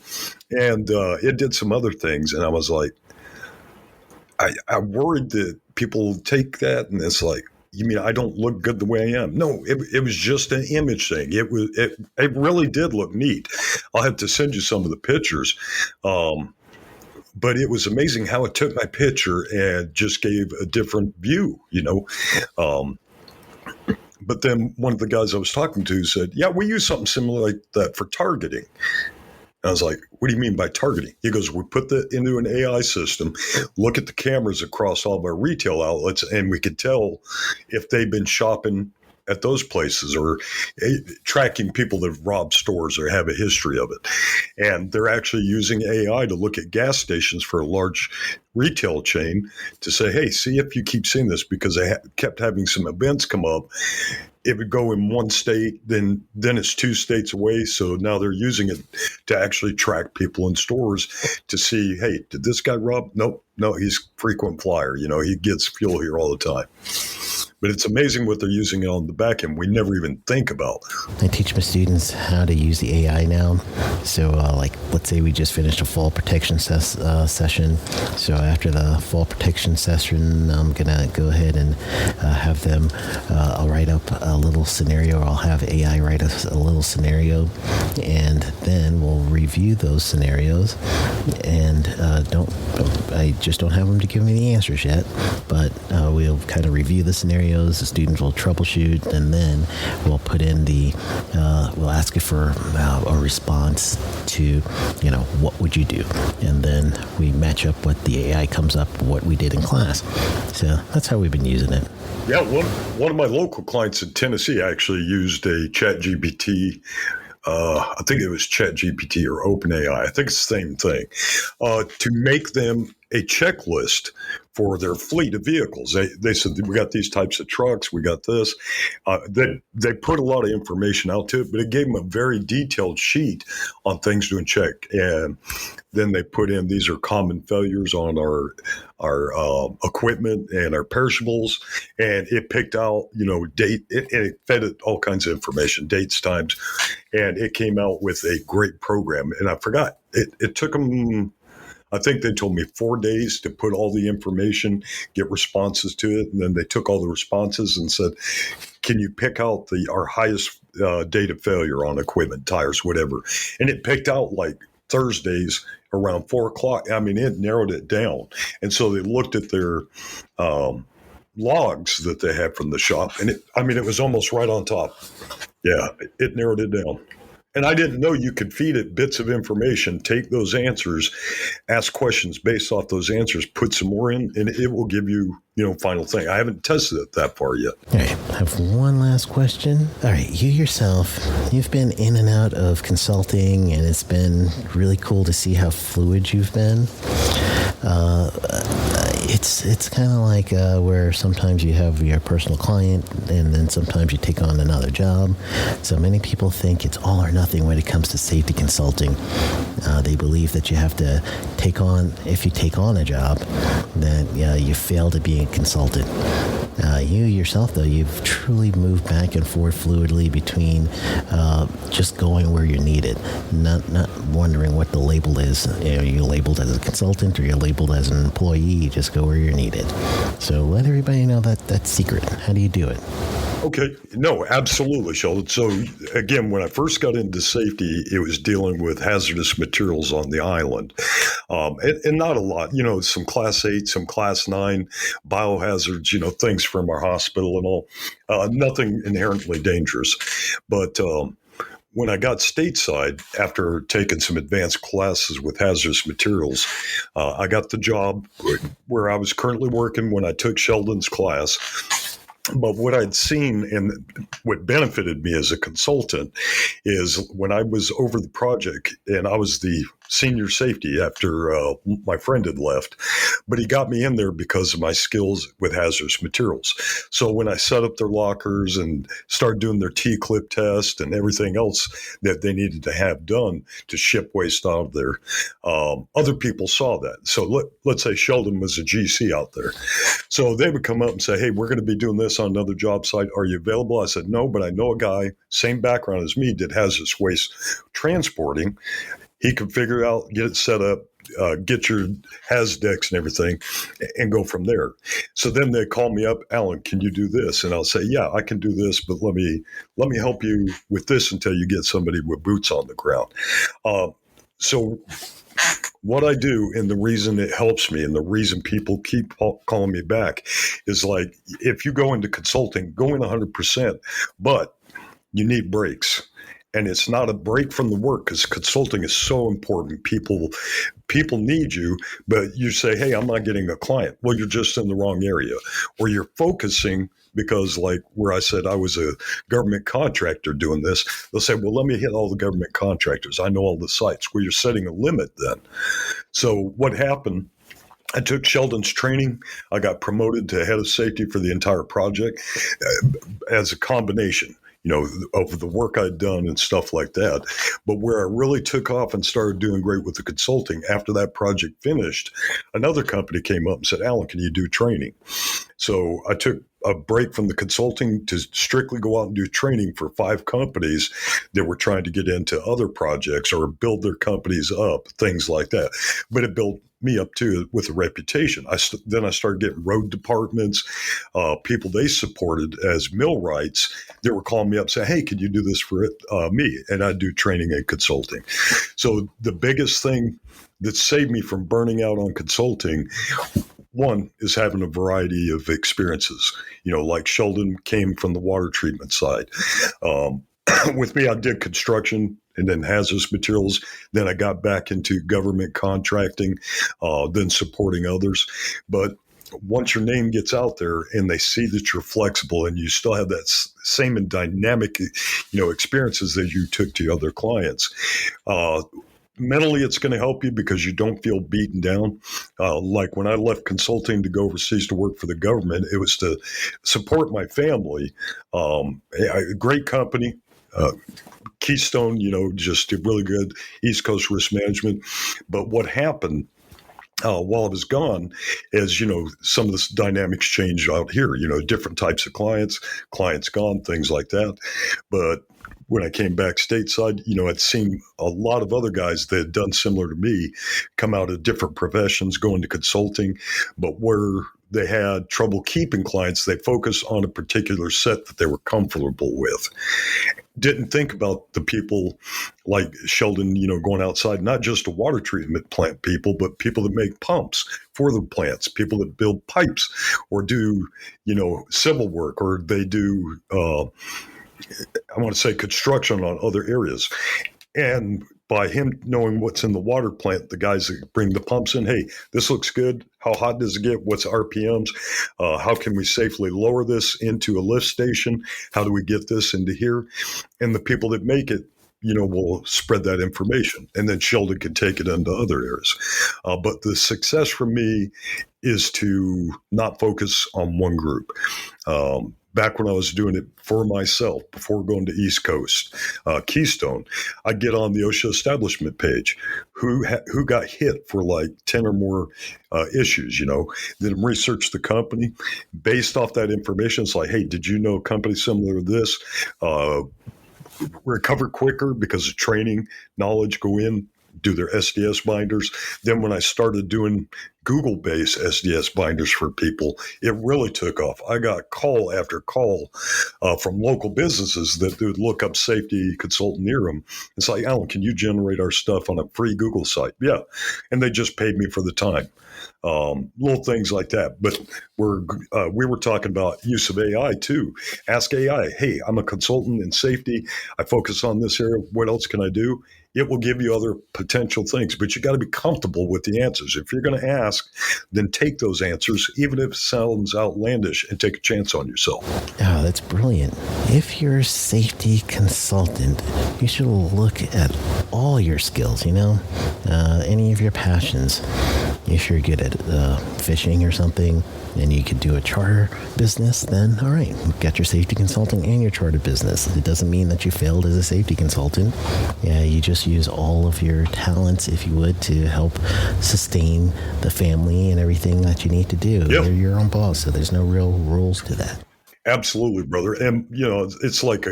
And it did some other things. And I was like, I worried that people take that and it's like, you mean I don't look good the way I am? No, it was just an image thing. It really did look neat. I'll have to send you some of the pictures. But it was amazing how it took my picture and just gave a different view, But then one of the guys I was talking to said, yeah, we use something similar like that for targeting. I was like, what do you mean by targeting? He goes, we put that into an AI system, look at the cameras across all of our retail outlets, and we could tell if they've been shopping at those places or tracking people that have robbed stores or have a history of it. And they're actually using AI to look at gas stations for a large retail chain to say, hey, see if you keep seeing this, because they kept having some events come up. It would go in one state, then it's 2 states away. So now they're using it to actually track people in stores to see, hey, did this guy rob? Nope, no, he's frequent flyer. He gets fuel here all the time. But it's amazing what they're using it on the back end. We never even think about. I teach my students how to use the AI now. So let's say we just finished a fall protection session. So after the fall protection session, I'm going to go ahead and have them, I'll write up a little scenario, or I'll have AI write a little scenario, and then we'll review those scenarios. And I just don't have them to give me the answers yet, but we'll kind of review the scenario. The students will troubleshoot, and then we'll put in we'll ask it for a response to, what would you do? And then we match up what the AI comes up, what we did in class. So that's how we've been using it. Yeah, one of my local clients in Tennessee actually used a ChatGPT. I think it was ChatGPT or OpenAI. I think it's the same thing, to make them a checklist for their fleet of vehicles. They said, we got these types of trucks, we got this. They put a lot of information out to it, but it gave them a very detailed sheet on things to check. And then they put in, these are common failures on our equipment and our perishables. And it picked out, date, it fed it all kinds of information, dates, times, and it came out with a great program. And I forgot, it took them, I think they told me 4 days to put all the information, get responses to it. And then they took all the responses and said, can you pick out our highest date of failure on equipment, tires, whatever. And it picked out like Thursdays around 4 o'clock. I mean, it narrowed it down. And so they looked at their logs that they had from the shop. And it was almost right on top. Yeah, it narrowed it down. And I didn't know you could feed it bits of information, take those answers, ask questions based off those answers, put some more in, and it will give you, final thing. I haven't tested it that far yet. All right, I have one last question. All right, you yourself, you've been in and out of consulting, and it's been really cool to see how fluid you've been. It's kind of like where sometimes you have your personal client, and then sometimes you take on another job. So many people think it's all or nothing when it comes to safety consulting. They believe that you have to if you take on a job, then you fail to be a consultant. You yourself, though, you've truly moved back and forth fluidly between just going where you're needed, not wondering what the label is. You're labeled as a consultant or you're labeled as an employee. You just go where you're needed. So let everybody know that's secret. How do you do it? Okay. No, absolutely, Sheldon. So again, when I first got into safety, it was dealing with hazardous materials on the island. And not a lot, some class 8, some class 9 biohazards, things from our hospital and all, nothing inherently dangerous. But when I got stateside, after taking some advanced classes with hazardous materials, I got the job where I was currently working when I took Sheldon's class. But what I'd seen and what benefited me as a consultant is when I was over the project, and I was the senior safety after my friend had left, but he got me in there because of my skills with hazardous materials. So when I set up their lockers and started doing their T-clip test and everything else that they needed to have done to ship waste out of there, other people saw that. So let's say Sheldon was a GC out there. So they would come up and say, hey, we're going to be doing this on another job site. Are you available? I said, no, but I know a guy, same background as me, did hazardous waste transporting. He could figure it out, get it set up, get your Hasdex and everything, and go from there. So then they call me up, Allen, can you do this? And I'll say, yeah, I can do this, but let me help you with this until you get somebody with boots on the ground. So what I do, and the reason it helps me and the reason people keep calling me back is like, if you go into consulting, go in 100%, but you need breaks. And it's not a break from the work, because consulting is so important. People need you, but you say, hey, I'm not getting a client. Well, you're just in the wrong area, or you're focusing. Because like where I said I was a government contractor doing this, they'll say, well, let me hit all the government contractors. I know all the sites. Well, you're setting a limit then. So what happened, I took Sheldon's training. I got promoted to head of safety for the entire project as a combination, of the work I'd done and stuff like that. But where I really took off and started doing great with the consulting, after that project finished, another company came up and said, Allen, can you do training? So I took a break from the consulting to strictly go out and do training for 5 companies that were trying to get into other projects or build their companies up, things like that. But it built me up too with a reputation. Then I started getting road departments, people they supported as millwrights that were calling me up saying, hey, could you do this for me? And I do training and consulting. So the biggest thing that saved me from burning out on consulting, one, is having a variety of experiences. Like Sheldon came from the water treatment side. With me, I did construction and then hazardous materials. Then I got back into government contracting, then supporting others. But once your name gets out there and they see that you're flexible and you still have that same and dynamic, experiences that you took to other clients, mentally, it's going to help you because you don't feel beaten down. Like when I left consulting to go overseas to work for the government, it was to support my family. A great company, Keystone, just did really good East Coast risk management. But what happened while I was gone is, some of the dynamics changed out here, different types of clients gone, things like that. But when I came back stateside, I'd seen a lot of other guys that had done similar to me come out of different professions, go into consulting, but where they had trouble keeping clients, they focused on a particular set that they were comfortable with. Didn't think about the people like Sheldon, going outside, not just a water treatment plant people, but people that make pumps for the plants, people that build pipes or do, civil work, or they do, I want to say construction on other areas. And by him knowing what's in the water plant, the guys that bring the pumps in, hey, this looks good. How hot does it get? What's RPMs? How can we safely lower this into a lift station? How do we get this into here? And the people that make it, will spread that information. And then Sheldon can take it into other areas. But the success for me is to not focus on one group. Back when I was doing it for myself, before going to East Coast, Keystone, I'd get on the OSHA establishment page, who got hit for like 10 or more issues, then research the company. Based off that information, it's like, hey, did you know a company similar to this recover quicker because of training, knowledge, go in, do their SDS binders. Then when I started doing Google-based SDS binders for people, it really took off. I got call after call from local businesses that would look up safety consultant near them. It's like, Allen, can you generate our stuff on a free Google site? Yeah. And they just paid me for the time. Little things like that. But we were talking about use of AI too. Ask AI, hey, I'm a consultant in safety. I focus on this area. What else can I do? It will give you other potential things, but you got to be comfortable with the answers. If you're going to ask, then take those answers, even if it sounds outlandish, and take a chance on yourself. Oh, that's brilliant. If you're a safety consultant, you should look at all your skills, any of your passions. If you're good at fishing or something, and you could do a charter business, then all right, get your safety consulting and your charter business. It doesn't mean that you failed as a safety consultant. Yeah, you just use all of your talents, if you would, to help sustain the family and everything that you need to do. Yep. You're your own boss, so there's no real rules to that. Absolutely, brother. And, it's like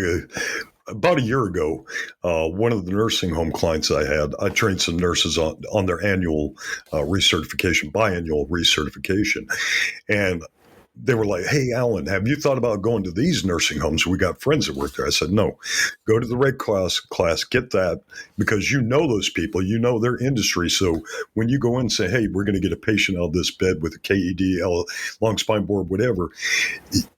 about a year ago, one of the nursing home clients I had, I trained some nurses on their annual biannual recertification. And they were like, hey, Alan, have you thought about going to these nursing homes? We got friends that work there. I said, no, go to the red class, get that, because you know those people, you know their industry. So when you go in and say, hey, we're going to get a patient out of this bed with a KED, long spine board, whatever,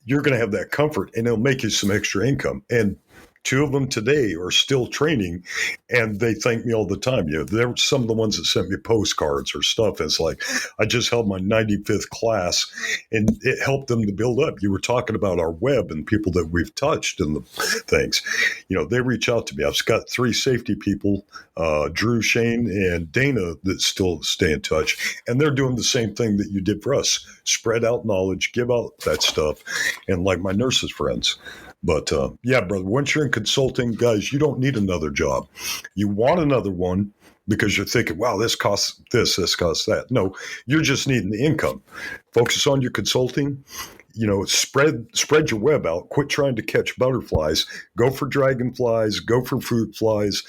you're going to have that comfort, and it'll make you some extra income. And 2 of them today are still training, and they thank me all the time. They're some of the ones that sent me postcards or stuff. It's like, I just held my 95th class, and it helped them to build up. You were talking about our web and people that we've touched and the things. They reach out to me. I've got 3 safety people, Drew, Shane, and Dana, that still stay in touch, and they're doing the same thing that you did for us. Spread out knowledge, give out that stuff, and like my nurses friends. But yeah, brother, once you're in consulting, guys, you don't need another job. You want another one because you're thinking, wow, this costs this costs that. No, you're just needing the income. Focus on your consulting. Spread your web out. Quit trying to catch butterflies. Go for dragonflies. Go for fruit flies.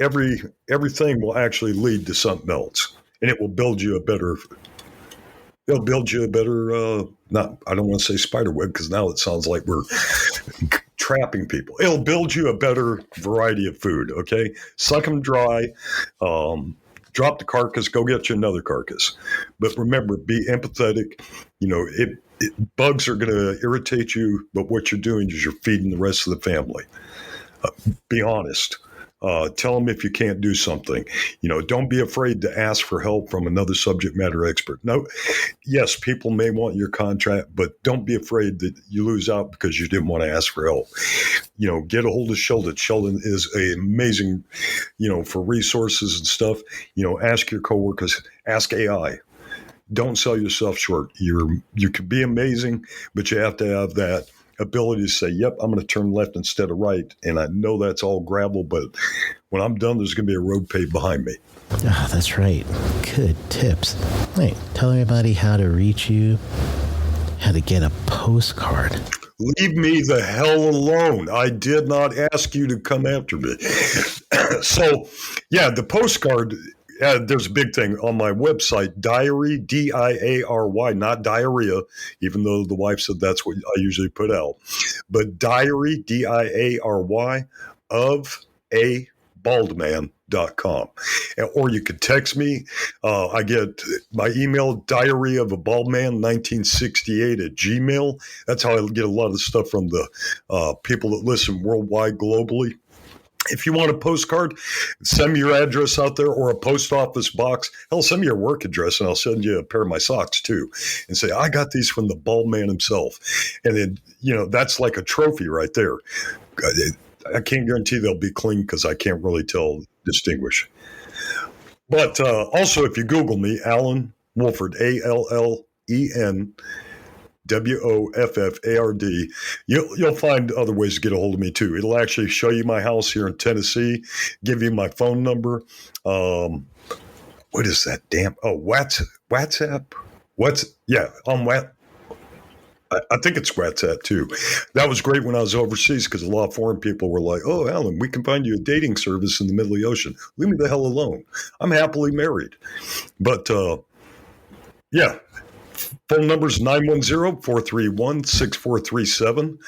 Everything will actually lead to something else, and it will build you a better. It'll build you a better, I don't want to say spider web, because now it sounds like we're trapping people. It'll build you a better variety of food, okay? Suck them dry, drop the carcass, go get you another carcass. But remember, be empathetic. Bugs are going to irritate you, but what you're doing is you're feeding the rest of the family. Be honest. Tell them if you can't do something. Don't be afraid to ask for help from another subject matter expert. No, yes, people may want your contract, but don't be afraid that you lose out because you didn't want to ask for help. Get a hold of Sheldon. Sheldon is amazing, for resources and stuff. Ask your coworkers, ask AI. Don't sell yourself short. You can be amazing, but you have to have that ability to say, yep, I'm going to turn left instead of right. And I know that's all gravel, but when I'm done, there's going to be a road paved behind me. Oh, that's right. Good tips. Wait, tell everybody how to reach you, how to get a postcard. Leave me the hell alone. I did not ask you to come after me. So, yeah, the postcard, there's a big thing on my website, diary, D-I-A-R-Y, not diarrhea, even though the wife said that's what I usually put out. But diary, D-I-A-R-Y, of a baldman.com. Or you could text me. I get my email, diaryofaBaldman1968 @gmail. That's how I get a lot of the stuff from the people that listen worldwide, globally. If you want a postcard, send me your address out there, or a post office box. Hell, send me your work address, and I'll send you a pair of my socks too, and say, I got these from the bald man himself. And then, that's like a trophy right there. I can't guarantee they'll be clean because I can't really distinguish. But also, if you Google me, Allen Woffard, ALLEN WOFFARD, you'll find other ways to get a hold of me too. It'll actually show you my house here in Tennessee, give you my phone number. What is that? WhatsApp? On WhatsApp. I think it's WhatsApp too. That was great when I was overseas because a lot of foreign people were like, oh, Alan, we can find you a dating service in the middle of the ocean. Leave me the hell alone. I'm happily married. But yeah. Phone number is 910-431-6437.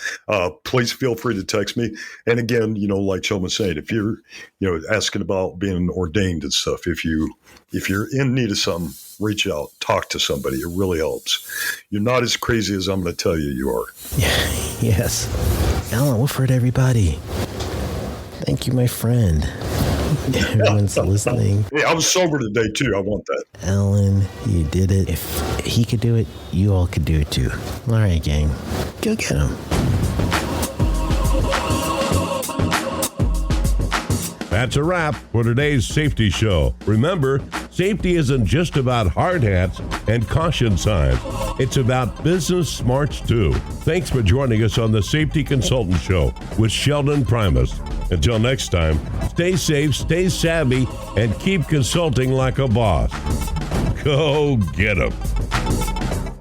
Please feel free to text me. And again, like Sheldon was saying, if you're, asking about being ordained and stuff, if you're in need of something, reach out, talk to somebody. It really helps. You're not as crazy as I'm going to tell you are. Yes. Allen Woffard, everybody. Thank you, my friend. Everyone's listening. Hey, I was sober today, too. I want that. Allen, you did it. If he could do it, you all could do it, too. All right, gang. Go get him. That's a wrap for today's safety show. Remember, safety isn't just about hard hats and caution signs. It's about business smarts, too. Thanks for joining us on the Safety Consultant Show with Sheldon Primus. Until next time, stay safe, stay savvy, and keep consulting like a boss. Go get 'em.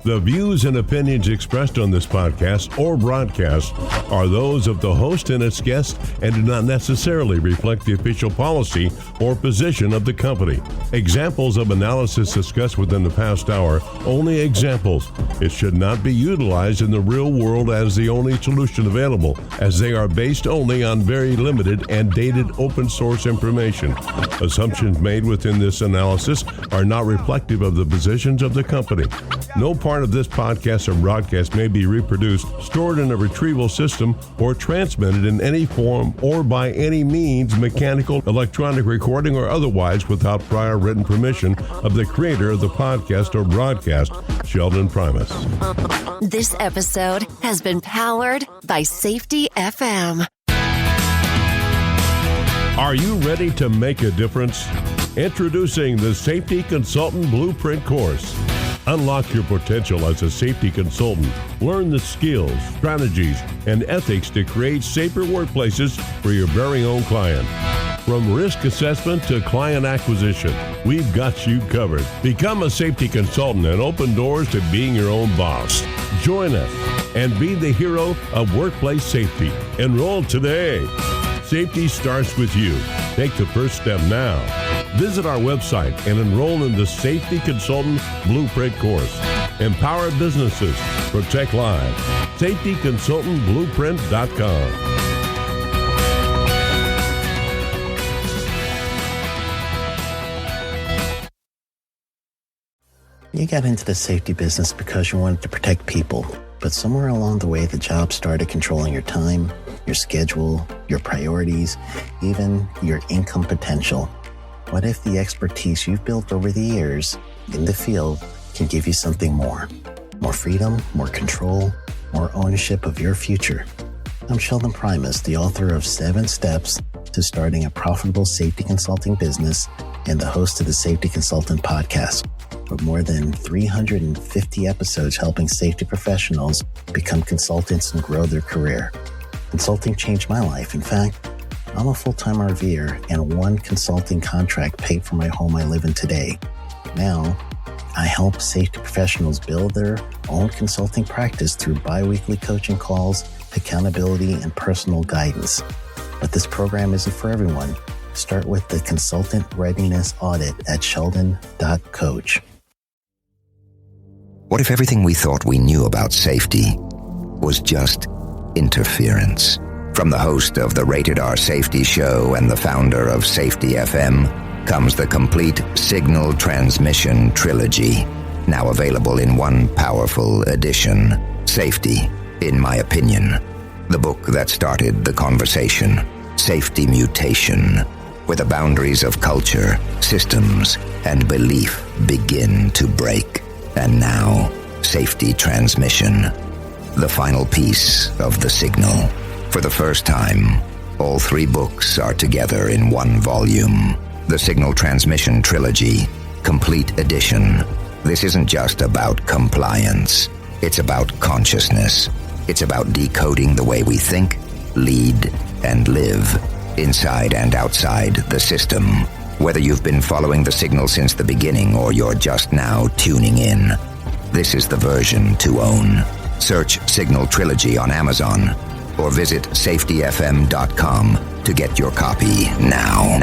The views and opinions expressed on this podcast or broadcast are those of the host and its guests and do not necessarily reflect the official policy or position of the company. Examples of analysis discussed within the past hour, only examples. It should not be utilized in the real world as the only solution available, as they are based only on very limited and dated open source information. Assumptions made within this analysis are not reflective of the positions of the company. No part of this podcast or broadcast may be reproduced, stored in a retrieval system, or transmitted in any form or by any means, mechanical, electronic recording, or otherwise without prior written permission of the creator of the podcast or broadcast, Sheldon Primus. This episode has been powered by Safety FM. Are you ready to make a difference? Introducing the Safety Consultant Blueprint course. Unlock your potential as a safety consultant. Learn the skills, strategies, and ethics to create safer workplaces for your very own client. From risk assessment to client acquisition, we've got you covered. Become a safety consultant and open doors to being your own boss. Join us and be the hero of workplace safety. Enroll today. Safety starts with you. Take the first step now. Visit our website and enroll in the Safety Consultant Blueprint course. Empower businesses. Protect lives. SafetyConsultantBlueprint.com. You got into the safety business because you wanted to protect people, but somewhere along the way, the job started controlling your time, your schedule, your priorities, even your income potential. What if the expertise you've built over the years in the field can give you something more? More freedom, more control, more ownership of your future. I'm Sheldon Primus, the author of 7 Steps to Starting a Profitable Safety Consulting Business and the host of the Safety Consultant Podcast, with more than 350 episodes helping safety professionals become consultants and grow their career. Consulting changed my life. In fact, I'm a full-time RVer, and one consulting contract paid for my home I live in today. Now, I help safety professionals build their own consulting practice through bi-weekly coaching calls, accountability, and personal guidance. But this program isn't for everyone. Start with the Consultant Readiness Audit at sheldon.coach. What if everything we thought we knew about safety was just interference? From the host of the Rated R Safety Show and the founder of Safety FM comes the complete signal transmission trilogy, now available in one powerful edition. Safety, in my opinion, the book that started the conversation. Safety Mutation, where the boundaries of culture, systems, and belief begin to break. And now, Safety Transmission, the final piece of the signal. For the first time, all 3 books are together in one volume. The Signal Transmission Trilogy, Complete Edition. This isn't just about compliance. It's about consciousness. It's about decoding the way we think, lead, and live, inside and outside the system. Whether you've been following the signal since the beginning or you're just now tuning in, this is the version to own. Search Signal Trilogy on Amazon or visit safetyfm.com to get your copy now.